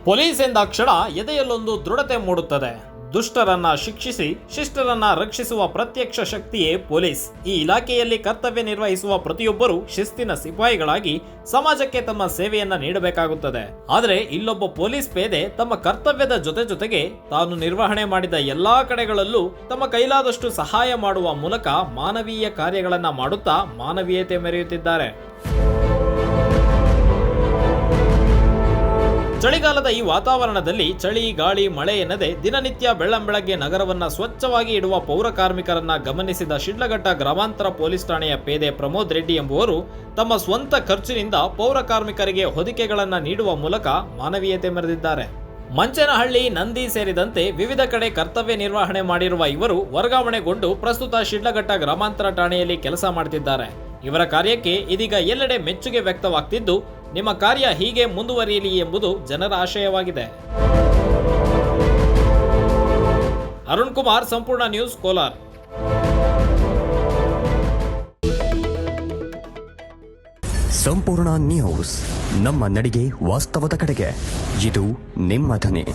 Police ಎಂದಾಕ್ಷಣ ಎದೆಯಲ್ಲೊಂದು ದೃಢತೆ ಮೂಡುತ್ತದೆ. ದುಷ್ಟರನ್ನ ಶಿಕ್ಷಿಸಿ ಶಿಷ್ಟರನ್ನ ರಕ್ಷಿಸುವ ಪ್ರತ್ಯಕ್ಷ ಶಕ್ತಿಯೇ ಪೊಲೀಸ್. ಈ ಇಲಾಖೆಯಲ್ಲಿ ಕರ್ತವ್ಯ ನಿರ್ವಹಿಸುವ ಪ್ರತಿಯೊಬ್ಬರೂ ಶಿಸ್ತಿನ ಸಿಪಾಯಿಗಳಾಗಿ ಸಮಾಜಕ್ಕೆ ತಮ್ಮ ಸೇವೆಯನ್ನ ನೀಡಬೇಕಾಗುತ್ತದೆ. ಆದರೆ ಇಲ್ಲೊಬ್ಬ ಪೊಲೀಸ್ ಪೇದೆ ತಮ್ಮ ಕರ್ತವ್ಯದ ಜೊತೆಗೆ ತಾನು ನಿರ್ವಹಣೆ ಮಾಡಿದ ಎಲ್ಲಾ ಕಡೆಗಳಲ್ಲೂ ತಮ್ಮ ಕೈಲಾದಷ್ಟು ಸಹಾಯ ಮಾಡುವ ಮೂಲಕ ಮಾನವೀಯ ಕಾರ್ಯಗಳನ್ನ ಮಾಡುತ್ತಾ ಮಾನವೀಯತೆ ಮೆರೆಯುತ್ತಿದ್ದಾರೆ. ಚಳಿಗಾಲದ ಈ ವಾತಾವರಣದಲ್ಲಿ ಚಳಿ, ಗಾಳಿ, ಮಳೆ ಎನ್ನದೆ ದಿನನಿತ್ಯ ಬೆಳ್ಳಂಬೆಳಗ್ಗೆ ನಗರವನ್ನ ಸ್ವಚ್ಛವಾಗಿ ಇಡುವ ಪೌರ ಕಾರ್ಮಿಕರನ್ನ ಗಮನಿಸಿದ ಶಿಡ್ಲಘಟ್ಟ ಗ್ರಾಮಾಂತರ ಪೊಲೀಸ್ ಠಾಣೆಯ ಪೇದೆ ಪ್ರಮೋದ್ ರೆಡ್ಡಿ ಎಂಬುವರು ತಮ್ಮ ಸ್ವಂತ ಖರ್ಚಿನಿಂದ ಪೌರ ಕಾರ್ಮಿಕರಿಗೆ ಹೊದಿಕೆಗಳನ್ನ ನೀಡುವ ಮೂಲಕ ಮಾನವೀಯತೆ ಮೆರೆದಿದ್ದಾರೆ. ಮಂಚನಹಳ್ಳಿ, ನಂದಿ ಸೇರಿದಂತೆ ವಿವಿಧ ಕಡೆ ಕರ್ತವ್ಯ ನಿರ್ವಹಣೆ ಮಾಡಿರುವ ಇವರು ವರ್ಗಾವಣೆಗೊಂಡು ಪ್ರಸ್ತುತ ಶಿಡ್ಲಘಟ್ಟ ಗ್ರಾಮಾಂತರ ಠಾಣೆಯಲ್ಲಿ ಕೆಲಸ ಮಾಡುತ್ತಿದ್ದಾರೆ. ಇವರ ಕಾರ್ಯಕ್ಕೆ ಇದೀಗ ಎಲ್ಲೆಡೆ ಮೆಚ್ಚುಗೆ ವ್ಯಕ್ತವಾಗ್ತಿದ್ದು, ನಿಮ್ಮ ಕಾರ್ಯ ಹೀಗೆ ಮುಂದುವರಿಯಲಿ ಎಂಬುದು ಜನರ ಆಶಯವಾಗಿದೆ. ಅರುಣ್ ಕುಮಾರ್, ಸಂಪೂರ್ಣ ನ್ಯೂಸ್, ಕೋಲಾರ್. ಸಂಪೂರ್ಣ ನ್ಯೂಸ್, ನಮ್ಮ ನಡಿಗೆ ವಾಸ್ತವದ ಕಡೆಗೆ. ಇದು ನಿಮ್ಮ ಧ್ವನಿ.